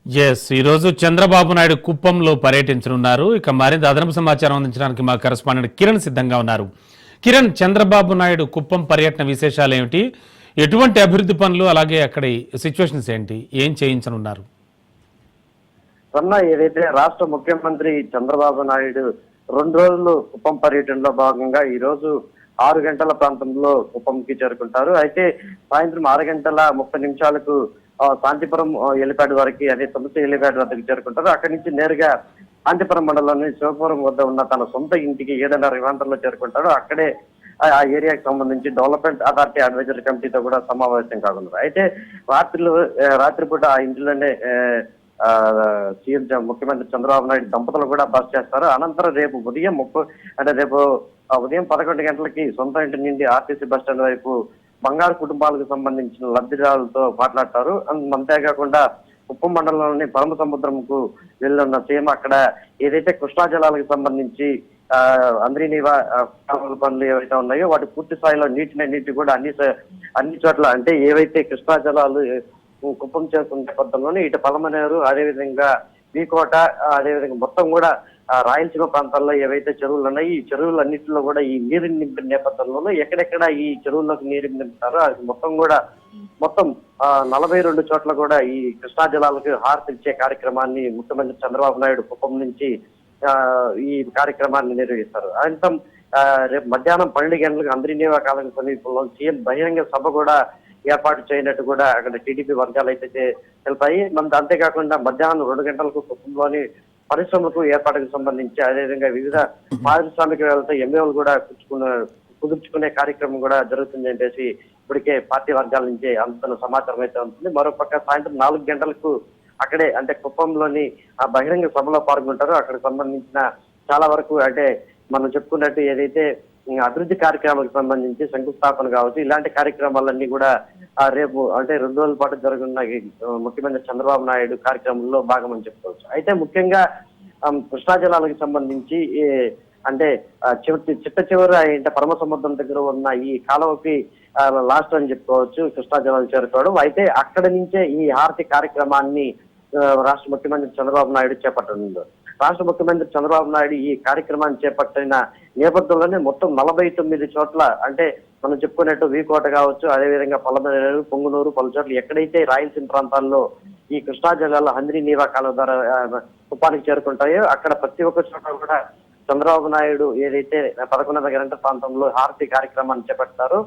ఈరోజు చంద్రబాబు నాయుడు కుప్పంలో పర్యటించనున్నారు. ఇక మరింత అదనపు సమాచారం అందించడానికి మా కరెస్పాండెంట్ కిరణ్ సిద్ధంగా ఉన్నారు. కిరణ్, చంద్రబాబు నాయుడు కుప్పం పర్యటన విశేషాలు ఏమిటి, ఎటువంటి అభివృద్ధి పనులు, అలాగే అక్కడి సిచ్యువేషన్స్ ఏంటి, ఏం చేయించనున్నారు? ఏదైతే రాష్ట్ర ముఖ్యమంత్రి చంద్రబాబు నాయుడు 2 రోజులు కుప్పం పర్యటనలో భాగంగా ఈ రోజు 6 గంటల ప్రాంతంలో కుప్పంకి చేరుకుంటారు. అయితే సాయంత్రం 6 గంటల 30 నిమిషాలకు శాంతిపురం హెలిప్యాడ్ వరకు, అదే తొమ్మిది హెలిప్యాడ్ వద్దకు చేరుకుంటారు. అక్కడి నుంచి నేరుగా శాంతిపురం మండలంలోని శివపురం వద్ద ఉన్న తన సొంత ఇంటికి 7:30 విమానంలో చేరుకుంటాడు. అక్కడే ఆ ఏరియాకి సంబంధించి డెవలప్మెంట్ అథారిటీ అడ్వైజరీ కమిటీతో కూడా సమావేశం కానున్నారు. అయితే రాత్రిపూట ఆ ఇంటిలోనే సీఎం ముఖ్యమంత్రి చంద్రబాబు నాయుడు దంపతులు కూడా బస్ చేస్తారు. అనంతరం రేపు ఉదయం ఉదయం 11 గంటలకి సొంత ఇంటి నుండి ఆర్టీసీ బస్ స్టాండ్ వైపు బంగారు కుటుంబాలకు సంబంధించిన లబ్ధిదారులతో మాట్లాడతారు. అంతేకాకుండా కుప్పం మండలంలోని పరమ సముద్రంకు వెళ్ళున్న సీఎం అక్కడ ఏదైతే కృష్ణా జలాలకు సంబంధించి అంద్రీనీవా కాలువల పనులు ఏవైతే ఉన్నాయో వాటి పూర్తి స్థాయిలో నీటి కూడా అన్ని చోట్ల, అంటే ఏవైతే కృష్ణా జలాలు కుప్పం చేస్తున్న నేపథ్యంలోనే ఇటు పలమనేరు, అదేవిధంగా వీకోట, అదేవిధంగా మొత్తం కూడా రాయలసీమ ప్రాంతాల్లో ఏవైతే చెరువులు ఉన్నాయి ఈ చెరువులన్నింటిలో కూడా ఈ నీరు నింపిన నేపథ్యంలోనే ఎక్కడెక్కడ ఈ చెరువుల్లోకి నీరు నింపుతారో అది మొత్తం 42 చోట్ల కూడా ఈ కృష్ణా జలాలకు హారతి ఇచ్చే కార్యక్రమాన్ని ముఖ్యమంత్రి చంద్రబాబు నాయుడు కుప్పం నుంచి ఈ కార్యక్రమాన్ని నిర్వహిస్తారు. అనంతరం రేపు మధ్యాహ్నం 12 గంటలకు అంద్రీనీవా కాలం సమీపంలో సీఎం బహిరంగ సభ కూడా ఏర్పాటు చేయనట్టు కూడా అక్కడ టీడీపీ వర్గాలు అయితే తెలిపాయి. అంతేకాకుండా మధ్యాహ్నం 2 గంటలకు కుప్పంలోని పరిశ్రమలకు ఏర్పాటుకు సంబంధించి, అదేవిధంగా వివిధ పారిశ్రామికవేత్తలతో ఎంఏలు కూడా కుదుర్చుకునే కార్యక్రమం కూడా జరుగుతుంది అనేసి ఇప్పటికే పార్టీ వర్గాల నుంచి అందుతున్న సమాచారం అయితే ఉంటుంది. మరోపక్క సాయంత్రం 4 గంటలకు అక్కడే, అంటే కుప్పంలోని ఆ బహిరంగ సభలో పాల్గొంటారో అక్కడికి సంబంధించిన చాలా వరకు, అంటే మనం చెప్పుకున్నట్టు ఏదైతే అభివృద్ధి కార్యక్రమాలకు సంబంధించి శంకుస్థాపన కావచ్చు, ఇలాంటి కార్యక్రమాలన్నీ కూడా రేపు, అంటే 2 రోజుల పాటు జరగనున్న ముఖ్యమంత్రి చంద్రబాబు నాయుడు కార్యక్రమంలో భాగమని చెప్పుకోవచ్చు. అయితే ముఖ్యంగా కృష్ణా జలాలకు సంబంధించి అంటే చిట్ట చివరి అంటే పరమ సముద్రం దగ్గర ఉన్న ఈ కాలువకి లాస్ట్ అని చెప్పుకోవచ్చు కృష్ణా జలాలు చేరుకోవడం. అయితే అక్కడి నుంచే ఈ హారతి కార్యక్రమాన్ని రాష్ట్ర ముఖ్యమంత్రి చంద్రబాబు నాయుడు చేపట్టనున్నారు. రాష్ట్ర ముఖ్యమంత్రి చంద్రబాబు నాయుడు ఈ కార్యక్రమాన్ని చేపట్టిన నేపథ్యంలోనే మొత్తం 49 చోట్ల, అంటే మనం చెప్పుకున్నట్టు వీకోట కావచ్చు, అదేవిధంగా పలమనేరు, పొంగునూరు, పలు చోట్ల ఎక్కడైతే రాయలసీమ ప్రాంతాల్లో ఈ కృష్ణా జిల్లాలో అంద్రీనీవా కాలువ ద్వారా కుప్పానికి చేరుకుంటాయో అక్కడ ప్రతి ఒక్క చోట కూడా చంద్రబాబు నాయుడు ఏదైతే 11:30 గంటల ప్రాంతంలో హారతి కార్యక్రమాన్ని చేపడతారో